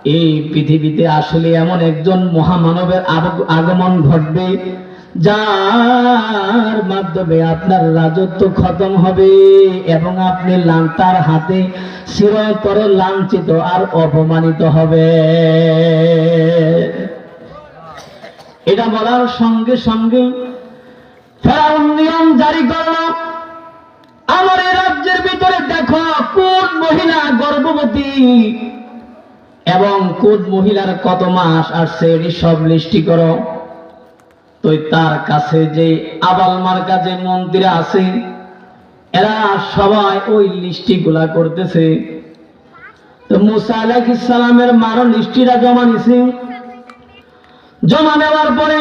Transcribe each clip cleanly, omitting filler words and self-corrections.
এই পৃথিবীতে আসলে এমন একজন মহামানবের আগমন ঘটবে যার মাধ্যমে আপনার রাজত্ব খতম হবে এবং আপনি তার হাতে চিরতরে লাঞ্ছিত আর অপমানিত হবে। এটা বলার সঙ্গে সঙ্গে ফেরাউন নিয়ম জারি করল, আমার এই রাজ্যের ভিতরে দেখো কোন মহিলা গর্ভবতী এবং কোন মহিলার কত মাস আসছে এটি সব লিস্টি করো। তো তার কাছে যে আবাল মার্কা যে মন্দিরে আছে এরা সবাই ওই লিস্টি গুলা করতেছে। তো মুসা আলাইহিস সালামের মারো লিস্টিরা জমা নিছে। জমা নেওয়ার পরে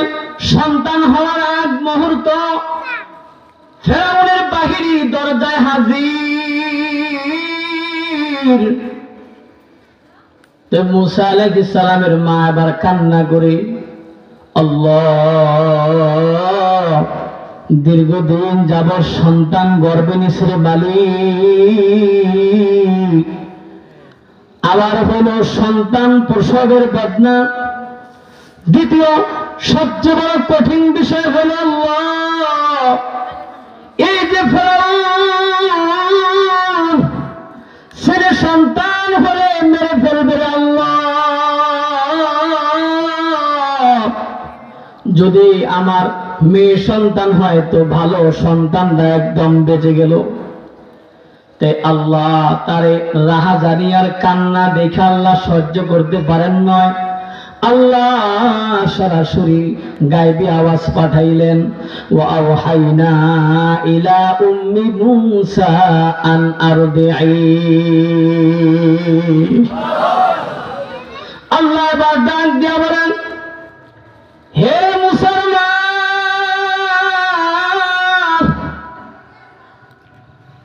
সন্তান হওয়ার আগ মুহূর্ত ফেরাউনের বাহিনী দরজায় হাজির। তো মুসা আলাইহিস সালামের মা আবার কান্না করে, আল্লাহ, দীর্ঘদিন যাবৎ সন্তান গর্ভে নিছে মালিক, আবার হলো সন্তান প্রসবের বেদনা। দ্বিতীয় সবচেয়ে বড় কঠিন বিষয় হলো আল্লাহ, এই যে ফেরাউন ছেলে সন্তান হলে মেরে ফেলবে আল্লাহ, যদি আমার মেয়ে সন্তান হয় তো ভালো, সন্তানরা একদম বেঁচে গেল। তাই আল্লাহ তারে রাহাজানি আর কান্না দেখে আল্লাহ সহ্য করতে পারেন নয়, আল্লাহ সরাসরি গায়বী আওয়াজ পাঠাইলেন, ওয়া আওহাইনা ইলা উম্মি মুসা আন আরদিঈ। আল্লাহ এবার ডাক দিয়া বলেন, হে মুসলমান,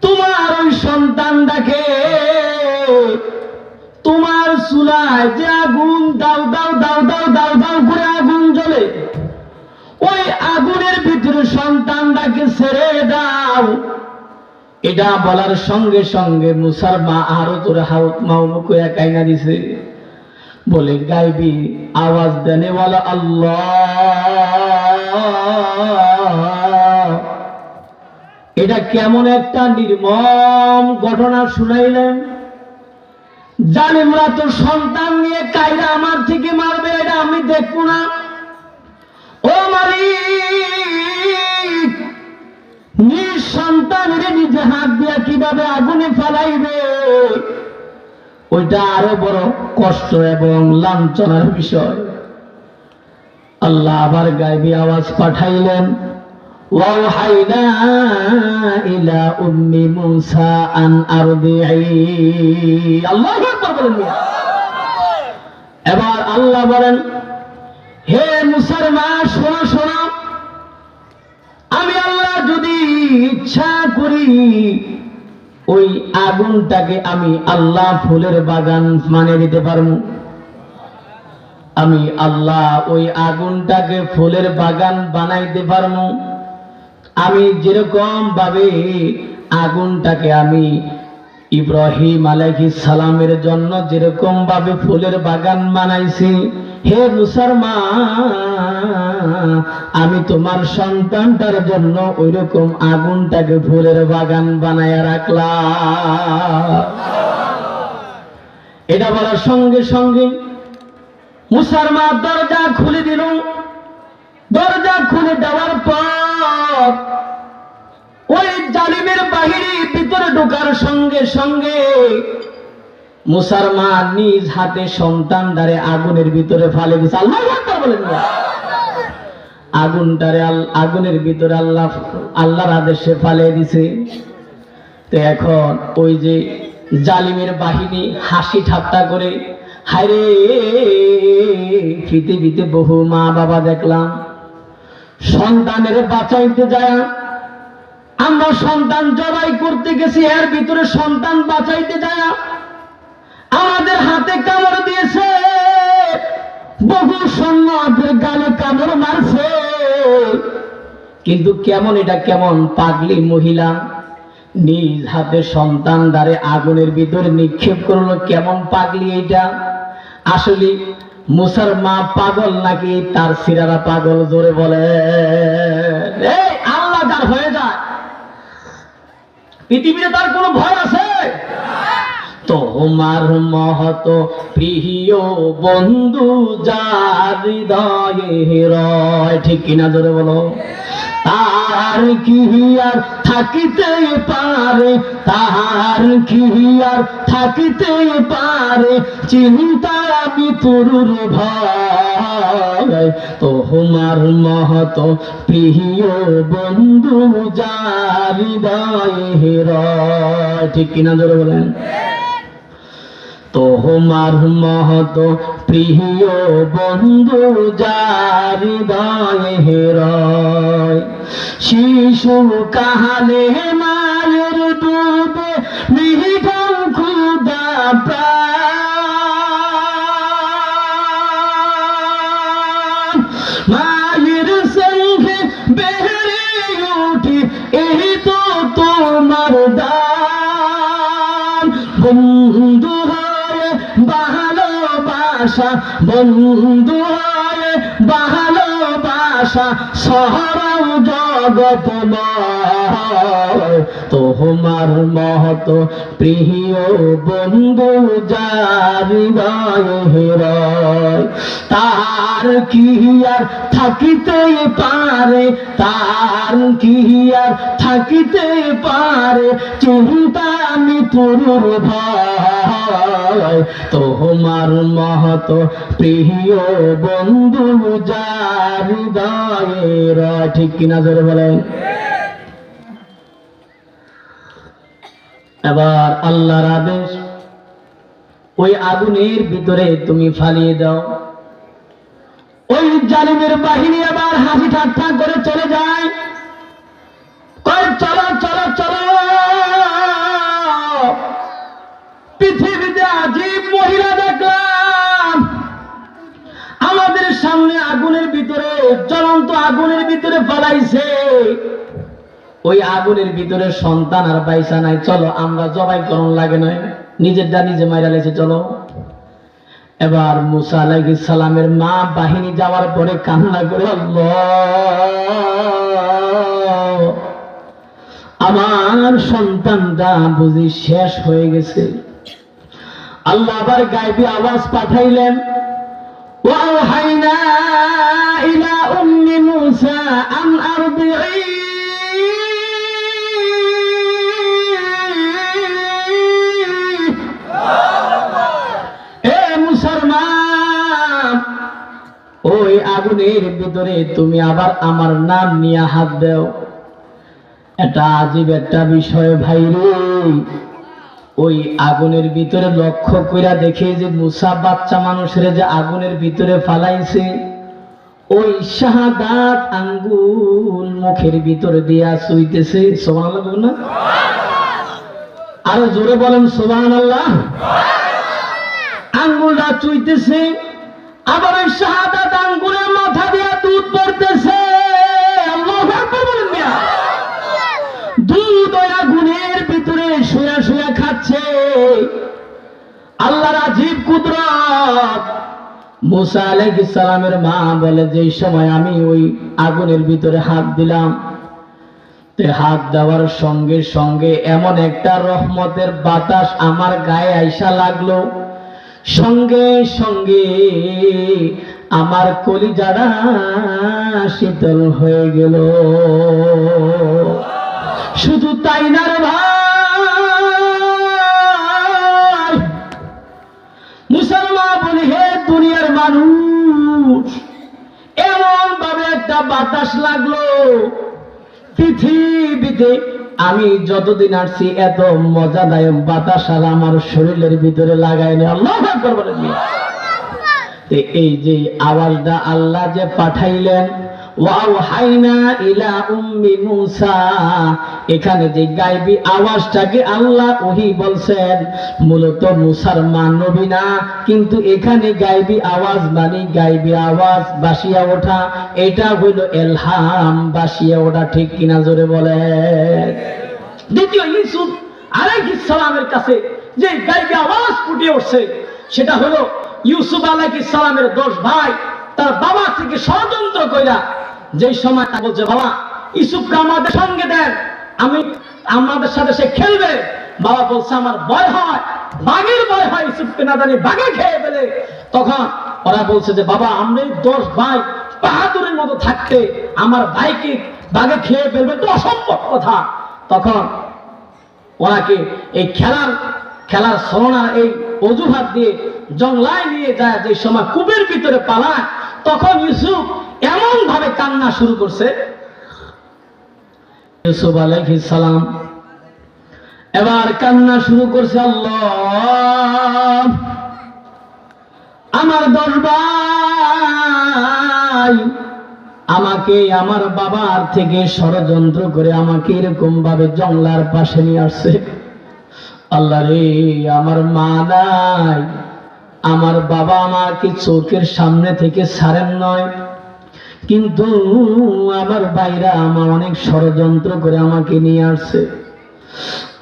তোমার ওই সন্তানটাকে তোমার চুলায় যে আগুন দাও দাও দাও দাও দাও দাও করে আগুন জ্বলে, ওই আগুনের ভিতরে সন্তানটাকে ছেড়ে দাও। এটা বলার সঙ্গে সঙ্গে মুসার মা আরো তোর হাউত মাউমুক কাইনা দিছে, বলে গায়বী আওয়াজ দেনে ওয়ালা আল্লাহ। এটা কেমন একটা নির্মম ঘটনা শুনাইলেন। জালিমরা তো সন্তান নিয়ে কাইরা আমার থেকে মারবে, এটা আমি দেখবো না। ও মালিক, নিজ সন্তানের নিজে হাত দিয়া কিভাবে আগুনে ফেলাইবে, ওইটা আরো বড় কষ্ট এবং লাঞ্ছনার বিষয়। আল্লাহ আবার গায়বী আওয়াজ পাঠাইলেন, ওয়াহাইনা ইলা উম্মি মুসা আন আরদিঈ। আল্লাহু আকবার বলেন। এবার আল্লাহ বলেন, হে মুসার মা শোনো শোনো, আমি আল্লাহ যদি ইচ্ছা করি ওই আগুনটাকে আমি আল্লাহ ফুলের বাগান বানিয়ে দিতে পারবো। আমি আল্লাহ ওই আগুনটাকে ফুলের বাগান বানাইতে পারবো। আমি যেরকম ভাবে আগুনটাকে আমি ইব্রাহিম আলাইহিস সালামের জন্য যেরকম ভাবে ফুলের বাগান বানাইছি, হে মুসার মা, আমি তোমার সন্তানটার জন্য ওইরকম আগুনটাকে ফুলের বাগান বানায়া রাখলাম। এটা বলার সঙ্গে সঙ্গে মুসার মা দরজা খুলে দিল। দরজা খুলে দেওয়ার পর ওই জালিমের বাহিনী ভিতরে ঢোকার সঙ্গে সঙ্গে মুসার মা নিজ হাতে সন্তানটারে আগুনের ভিতরে ফালে দিছে। আল্লাহু আকবার বলেন। আগুনটারে আগুনের ভিতরে আল্লাহর আদেশে ফালে দিছে। তো এখন ওই যে জালিমের বাহিনী হাসি ঠাট্টা করে, হায়রে পৃথিবীতে বহু মা বাবা দেখলাম সন্তানের বাঁচাইতে যায়, আমরা সন্তান জবাই করতে গেছি, এর ভিতরে সন্তান বাঁচাইতে যায় আমাদের হাতে কামড় দিয়েছে, বহু সন্ন্যাসের গালে কামড় মারছে। কিন্তু কেমন এটা কেমন পাগলি মহিলা নিজ হাতে সন্তান দ্বারে আগুনের ভিতরে নিক্ষেপ করলো, কেমন পাগলি এটা। আসলে মুসার মা পাগল নাকি তার ছিঁড়ারা পাগল? জোরে বলে। এই আল্লাহ যার হয়ে যায়, পৃথিবীতে তার কোনো ভয় আছে? তোমার মহত প্রিয় বন্ধু যার হৃদয়ে রয়, ঠিক কিনা জোরে বলো। তার কি আর থাকিতে পারে, তার কি আর থাকিতে পারে চিন্তা মৃত্যুর ভয়। তোমার মহত প্রিয় বন্ধু যার হৃদয়ে রয়, ঠিক কিনা জোরে বলেন। তোমার মহত প্রিয় বন্ধু যার হৃদয়ে রয়। শিশু কাহালে মায়ের দুধে মিহিটান ক্ষুধা প্রাণ, মায়ের সঙ্গে বেড়ে উঠি এই তো তোমার দান। বন্ধু ভালোবাসা, বন্ধু ভালোবাসা সহরাও জগৎময়। তোমার মহত প্রিয় বন্ধু যার হৃদয়ে রয়। তার কি আর থাকিতে পারে, তার কি আর থাকিতে পারে চিন্তা মৃত্যুর ভয়। তোমার মহত প্রিয় বন্ধু যার হৃদয়ে রয়, ঠিক কিনা জোরে বলেন। এবার আল্লাহর আদেশ, ওই আগুনের ভিতরে তুমি ফালিয়ে দাও। ওই জালিমের বাহিনী আবার হাসি ঠাট্টা করে চলে যায়, কয় চলো চলো চলো, পৃথিবীতে আজীব মহিলা দেখলাম, আমাদের সামনে আগুনের ভিতরে, জ্বলন্ত আগুনের ভিতরে ফালাইছে। ওই আগুনের ভিতরে সন্তান আর পয়সা নাই, চলো আমরা জবাই করণ লাগে নয়, নিজেরটা নিজে মাইরা লেছে, চলো। এবার মুসা আলাইহিস সালামের মা বাহিনী যাওয়ার পরে কান্না করে, আল্লাহ আমার সন্তানটা বুঝি শেষ হয়ে গেছে। আল্লাহ আবার গায়বী আওয়াজ পাঠাইলেন, ওয়াহাইনা ইলা উম্মি মুসা আন আরদিঈ, ওই আগুনের ভিতরে তুমি আবার আমার নাম নিয়ে হাত দাও। এটা আজীব একটা বিষয় ভাই রে। ওই আগুনের ভিতরে লক্ষ্য কইরা দেখে যে মুসা বাচ্চা মানুষের যে আগুনের ভিতরে ফালাইছে, ওই শাহাদাত আঙ্গুল মুখের ভিতরে দিয়া চুইতেছে। সুবহানাল্লাহ বলুন না, আরো জোরে বলেন সুবহানাল্লাহ। আঙ্গুলটা চুইতেছে, আবার ওই শাহাদাত আঙ্গুলের মাথা দিয়া দুধ পড়তেছে। আল্লাহু আকবার বলেন মিয়া। দুধ ওই আগুনের ভিতরে শুয়া শুয়া খাচ্ছে। আল্লাহর আজীব কুদরত। মুসা আলাইহিস সালামের মা বলে, যে সময় আমি ওই আগুনের ভিতরে হাত দিলাম, তে হাত দেওয়ার সঙ্গে সঙ্গে এমন একটা রহমতের বাতাস আমার গায়ে আইসা লাগলো, সঙ্গে সঙ্গে আমার কলিজাটা শীতল হয়ে গেল। শুধু তাই না রে ভাই, মুসলমান বলি, হে দুনিয়ার মানুষ, এমন ভাবে একটা বাতাস লাগলো, পৃথিবীতে আমি যতদিন আসছি এত মজাদায়ক বাতাস আর আমার শরীরের ভিতরে লাগায়নি। আল্লাহু আকবার বলেন। এই যে আওয়াজটা আল্লাহ যে পাঠাইলেন, ওয়াহাইনা ইলা উম্মি মুসা, এখানে যে গায়বী আওয়াজটাকে আল্লাহ ওহী বলছেন, মূলত মুসার মা নবী না, কিন্তু এখানে গায়বী আওয়াজ মানে গায়বী আওয়াজ বাসিয়া ওঠা, এটা হইল ইলহাম, বাসিয়া ওঠা, ঠিক কিনা জোরে বলেন। দ্বিতীয় ইউসুফ আলাইহিস সালামের কাছে যে গায়বী আওয়াজ ফুটে উঠছে, সেটা হলো ইউসুফ আলাইহিস সালামের 10 ভাই তার বাবা থেকে ষড়যন্ত্র কইরা যেই সময় তা বলছে, বাবা ইউসুফকে আমাদের সঙ্গে দেন, আমি আমাদের সাথে সে খেলবে। বাবা বলছে আমার ভয় হয়, বাঘের ভয় হয়, ইউসুফকে না জানি বাঘে খেয়ে ফেলে। তখন ওরা বলছে যে বাবা আমরা 10 ভাই বাহাদুরের মতো থাকতে আমার ভাইকে বাঘে খেয়ে ফেলবে তো অসম্ভব কথা। তখন ওনাকে এই খেলার ছলনার এই অজুহাত দিয়ে জংলায় নিয়ে যায়। যে সময় কূপের ভিতরে পালায়, তখন ইউসুফ এমন ভাবে কান্না শুরু করছে, ইউসুফ আলাইহিস সালাম এবার কান্না শুরু করছে, আল্লাহ আমার 10 ভাই আমাকে আমার বাবার থেকে ষড়যন্ত্র করে আমাকে এরকম ভাবে জংলার পাশে নিয়ে আসছে। আল্লাহ রে, আমার মা নাই, আমার বাবা আমাকে চোখের সামনে থেকে ছাড়েন নয়, কিন্তু আমার ভাইরা আমার অনেক ষড়যন্ত্র করে আমাকে নিয়ে আসছে।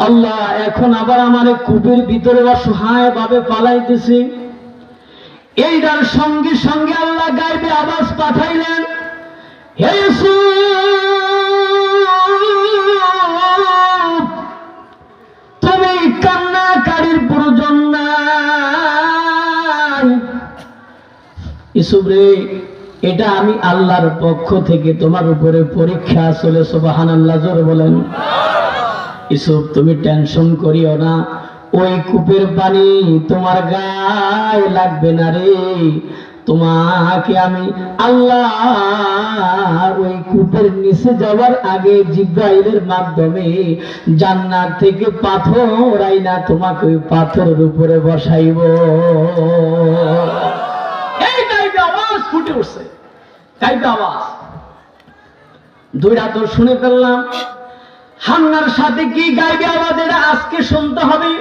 আল্লাহ এখন আবার আমার কূপের ভিতরে অসহায় ভাবে পালাইতেছি। এইটার সঙ্গে সঙ্গে আল্লাহ গায়বে আওয়াজ পাঠাইলেন, হে ইউসুফ তুমি কান্নাকারীর প্রয়োজন নাই। ইউসুফ রে, এটা আমি আল্লাহর পক্ষ থেকে তোমার উপরে পরীক্ষা চলে। সুবহানাল্লাহ, জোরে বলেন। ইউসুফ তুমি টেনশন করিও না, ওই কূপের পানি তোমার গায়ে লাগবে না রে। তোমাকে আমি আল্লাহ ওই কূপের নিচে যাওয়ার আগে জিব্রাইলের মাধ্যমে জান্নাত থেকে পাথর আইনা তোমাকে ওই পাথরের উপরে বসাইব। এই গাইবে আওয়াজ ফুটে উঠছে, গাইবে আওয়াজ। দুইটা তো শুনে ফেললাম, হান্নার সাথে কি গাইবে আওয়াজ এটা আজকে শুনতে হবে।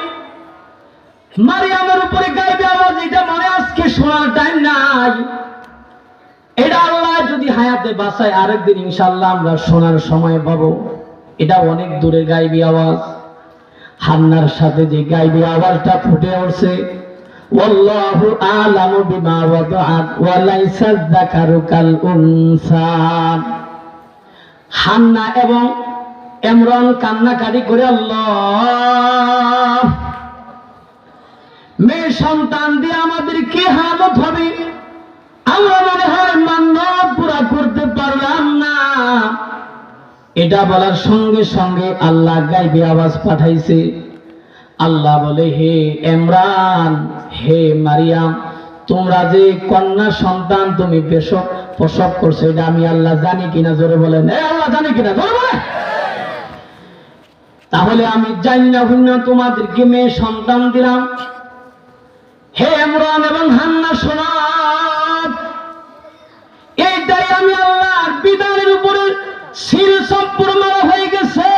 মারিয়ামের উপরে গাইবে আওয়াজ, এটা মানে আজকে শোনার টাইম নাই। এটা আল্লাহ যদি হায়াতে বাঁচায় আরেকদিন ইনশাআল্লাহ আমরা শোনার সময় পাবো। এটা অনেক দূরে গাইবে আওয়াজ। হান্নার সাথে যে গাইবে আওয়াজটা ফুটে উঠছে, ওয়াল্লাহু আ'লামু বিমা ওয়াদাআত ওয়া লাইসা যাকারু কাল উনসা। হান্না এবং ইমরান কান্নাকাটি করে, আল্লাহ মেয়ে সন্তান দিয়ে আমাদের কি হালত হবে, আমরা মনে হয় মান্যত পুরা করতে পারলাম না। এটা বলার সঙ্গে সঙ্গে আল্লাহ গায়বে আওয়াজ পাঠাইছে। আল্লাহ বলে, হে ইমরান, হে মারিয়াম, তোমরা যে কন্যা সন্তান তুমি প্রসব করছো, এটা আমি আল্লাহ জানি কিনা, জোরে বলেন। আল্লাহ জানি কিনা, জোরে বলেন। তাহলে আমি জানি না হুন্না তোমাদেরকে মেয়ে সন্তান দিলাম। হে ইমরান এবং হান্না শোনো, এইটাই আমি আল্লাহর বিধানের উপরে সিল সম্পূর্ণ হয়ে গেছে।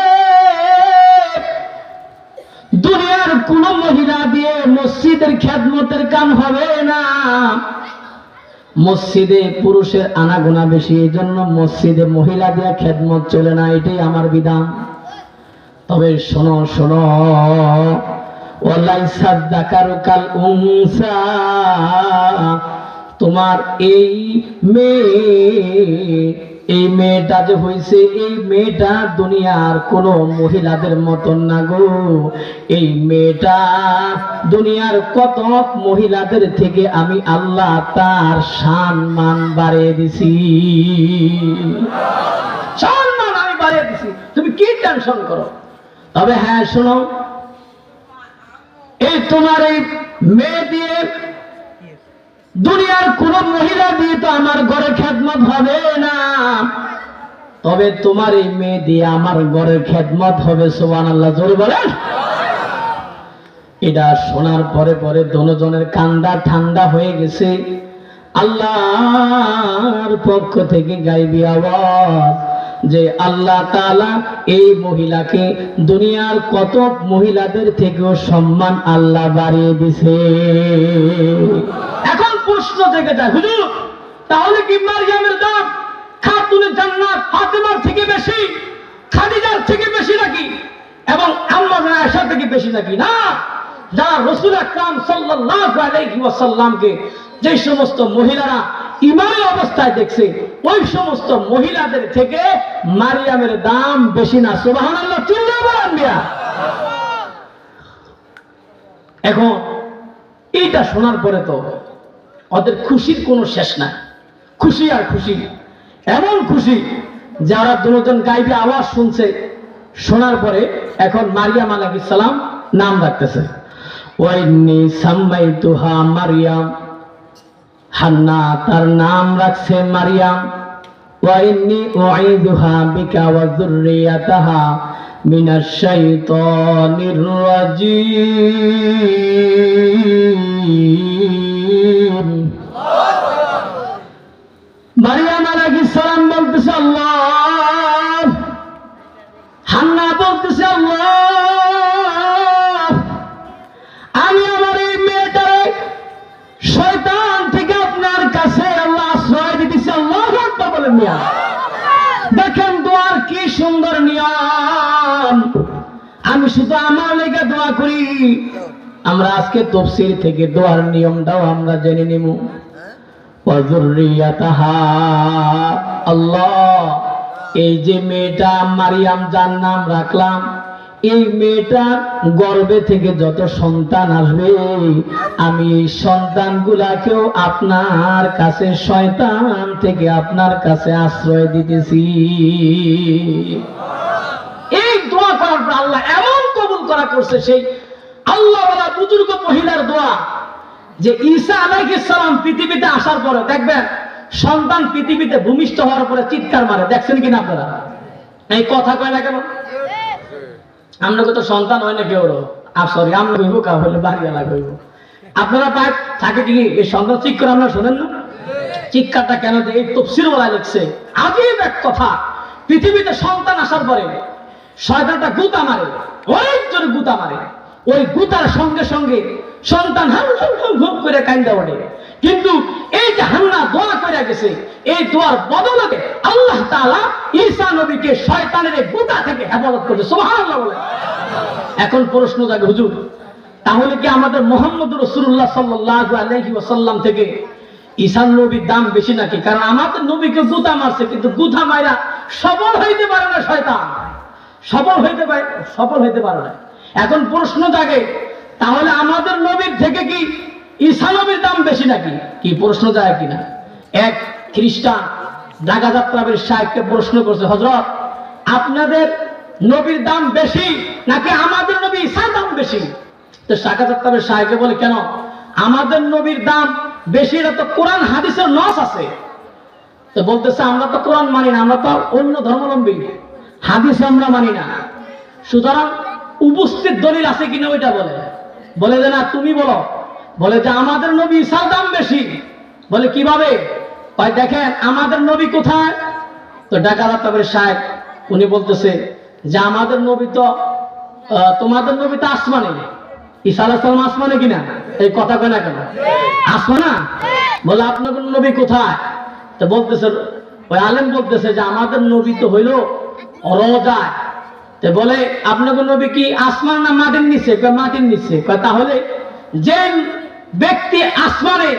দুনিয়ার কোন মহিলা দিয়ে মসজিদের খেদমতের কাম হবে না। মসজিদে পুরুষের আনাগোনা বেশি, এই জন্য মসজিদে মহিলা দিয়ে খেদমত চলে না, এটাই আমার বিধান। তবে শোনো শোনো, ওয়ালাইসা যাকারু কাল উনসা, তোমার এই মেয়েটা যে হয়েছে, এই মেয়েটা দুনিয়ার কোন মহিলাদের মতন না গো। এই মেয়েটা দুনিয়ার কত মহিলাদের থেকে আমি আল্লাহ তার সম্মান বাড়িয়ে দিছি, সম্মান আমি বাড়িয়ে দিছি। তুমি কি টেনশন করো? তবে হ্যাঁ শোনো, এই তোমার এই মেয়ে দিয়ে দুনিয়ার কোন মহিলা দিয়ে তো আমার ঘরে খেদমত হবে না, তবে তোমার এই মেয়ে দিয়ে আমার ঘরের খেদমত হবে। সুবহানাল্লাহ, জোরে বলেন। এটা শোনার পরে পরে দোনোজনের কান্দা ঠান্ডা হয়ে গেছে। আল্লাহর পক্ষ থেকে গায়বী আওয়াজ যে আল্লাহ তাআলা এই মহিলাকে দুনিয়ার কত মহিলাদের থেকেও সম্মান আল্লাহ বাড়িয়ে দিছে। এখন প্রশ্ন থেকে যায়, হুজুর তাহলে কি মারইয়ামের দাম খাতুনে জান্নাত ফাতেমার থেকে বেশি, খাদিজার থেকে বেশি নাকি, এবং আম্মা আয়েশা থেকে বেশি নাকি? না, যারা রাসূল আকরাম সাল্লাল্লাহু আলাইহি ওয়াসাল্লামকে যে সমস্ত মহিলারা ঈমানী অবস্থায় দেখছে, ওই সমস্ত মহিলাদের থেকে মারিয়ামের দাম বেশি না। সুবহানাল্লাহ, চিল্লায় বলেন মিয়া। এখন এইটা শোনার পরে তো ওদের খুশির কোনো শেষ নাই। খুশি আর খুশি, এমন খুশি যারা দুজন গাইবে আওয়াজ শুনছে, শোনার পরে এখন মারিয়াম আলাইহিস সালাম নাম রাখতেছে। ওয়াইন্নী সাম্মাইতুহা মারিয়াম, হান্না তার নাম রাখছে মারিয়াম। ওয়াইন্নী উঈদুহা বিকা ওয়া যুররিয়াতাহা মিনাশ শাইতানির রাজীম। মারিয়াম আলাইহিস সালাম বলতেছে আল্লাহ, হান্না বলতেছে আল্লাহ, আমি আমার এই মেয়েটারে শয়তান থেকে আপনার কাছে আল্লাহ আশ্রয় দিতেছি। আল্লাহু আকবার বলেন মিয়া। দেখেন দোয়ার কি সুন্দর নিয়ম। আমি শুধু আমার লেগে দোয়া করি। আমরা আজকে তাফসীর থেকে দোয়ার নিয়মটাও আমরা জেনে নিব। ওয়া যুররিয়াতাহা, আল্লাহ এই যে মেয়েটা মারিয়াম যার নাম রাখলাম, এই মেয়েটার গর্ভে থেকে যত সন্তান আসবে, আমি এই সন্তানগুলাকেও আপনার কাছে শয়তান থেকে আপনার কাছে আশ্রয় দিতেছি। এই দোয়া করার পর আল্লাহ এমন কবুল করা করছে, সেই আল্লাহওয়ালা বুজুর্গ মহিলার দোয়া, যে ঈসা আলাইহিস সালাম পৃথিবীতে আসার পরে দেখবেন সন্তান পৃথিবীতে ভূমিষ্ঠ হওয়ার পরে চিৎকার মারে। দেখছেন কিনা আপনারা? এই কথা কয় না কেন? আমরা তো সন্তান হয় না কেউ, সরি আমরা হইব কা হলে বাড়ি আলাদা হইব। আপনারা পায় থাকে কি এই সন্তান চিৎকার আমরা শোনেন না? চিৎকারটা কেন দেয়? এই তাফসীর ওয়ালা লিখছে আজীব এক কথা। পৃথিবীতে সন্তান আসার পরে শয়তানটা গুতা মারে, অনেক জোরে গুতা মারে। ওই গুতার সঙ্গে সঙ্গে সন্তান হাউ করে কান্দা ওঠে। কিন্তু এই যে হান্না দোয়া করে গেছে, এই দোয়ার বদলতে আল্লাহ তাআলা ঈসা নবীকে শয়তানের এই গুতা থেকে হেফাজত করেছে। সুবহানাল্লাহ বলে। এখন প্রশ্ন জাগে, হুজুর তাহলে কি আমাদের মুহাম্মদুর রাসূলুল্লাহ সাল্লাল্লাহু আলাইহি ওয়াসাল্লাম থেকে ঈসা নবীর দাম বেশি নাকি? কারণ আমাদের নবীকে গুতা মারছে, কিন্তু গুতা মাইরা সবল হইতে পারে না শয়তান, সফল হইতে পারে না। এখন প্রশ্ন জাগে, তাহলে আমাদের নবীর থেকে কি ঈসা নবীর দাম বেশি নাকি? কি প্রশ্ন যায় কিনা? এক খ্রিস্টান ঢাকা যাত্রাবের সাহেবকে প্রশ্ন করছে, হযরত আপনাদের নবীর দাম বেশি নাকি আমাদের নবী ঈসার দাম বেশি? তো ঢাকা যাত্রাবের সাহেবকে বলে, কেন আমাদের নবীর দাম বেশি? এটা তো কোরআন হাদিসের নস আছে। তো বলতেছে আমরা তো কোরআন মানি না, আমরা তো অন্য ধর্মাবলম্বী, হাদিস আমরা মানি না। সুতরাং উপস্থিত দলিল আছে কিনা ওইটা বলে যে না তুমি বলো। বলে যে আমাদের নবী ঈসার দাম বেশি। বলে কিভাবে? ভাই দেখেন আমাদের নবী কোথায়? তো ঢাকা যাত্রাবের সাহেব উনি বলতেছে যে আমাদের নবী তো তোমাদের নবী তো আসমানে, ঈসা আলাইহিস সালাম আসমানে কিনা? এই কথা কয় না কেন? আসমানা। বলে আপনাদের নবী কোথায়? তো বলতেছে ওই আলেম বলতেছে যে আমাদের নবী তো হইল রওজায়। তো বলে আপনাদের নবী কি আসমান না মাটির নিচে? মাটির নিচে। তাহলে যে ব্যক্তি আসমানে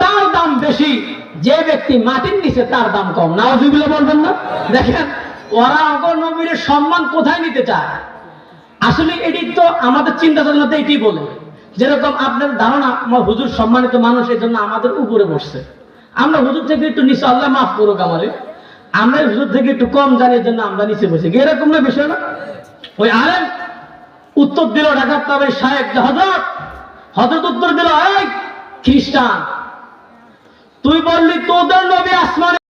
তার দাম বেশি, যে ব্যক্তি মাটির নিচে তার দাম কম। নাউজুবিল্লাহ বলবেন না? দেখেন ওরা অগর নবীর সম্মান কোথায় নিতে চায়। আসলে এটি তো আমাদের চিন্তা চেতনাতে এটি বলে, যেরকম আপনার ধারণা আমার হুজুর সম্মানিত মানুষ, এই জন্য আমাদের উপরে বসছে। আমরা হুজুর থেকে একটু নিচে, আল্লাহ মাফ করুক আমারে, আমরা হুজুর থেকে একটু কম জানি, এর জন্য আমরা নিচে বসে। এরকম না বিষয় না? ওই আলেম উত্তর দিল ঢাকার তাবে সাহেব, হযরত উত্তর দিল, এই খ্রিস্টান তুই বললি তোদের নবী আসমানে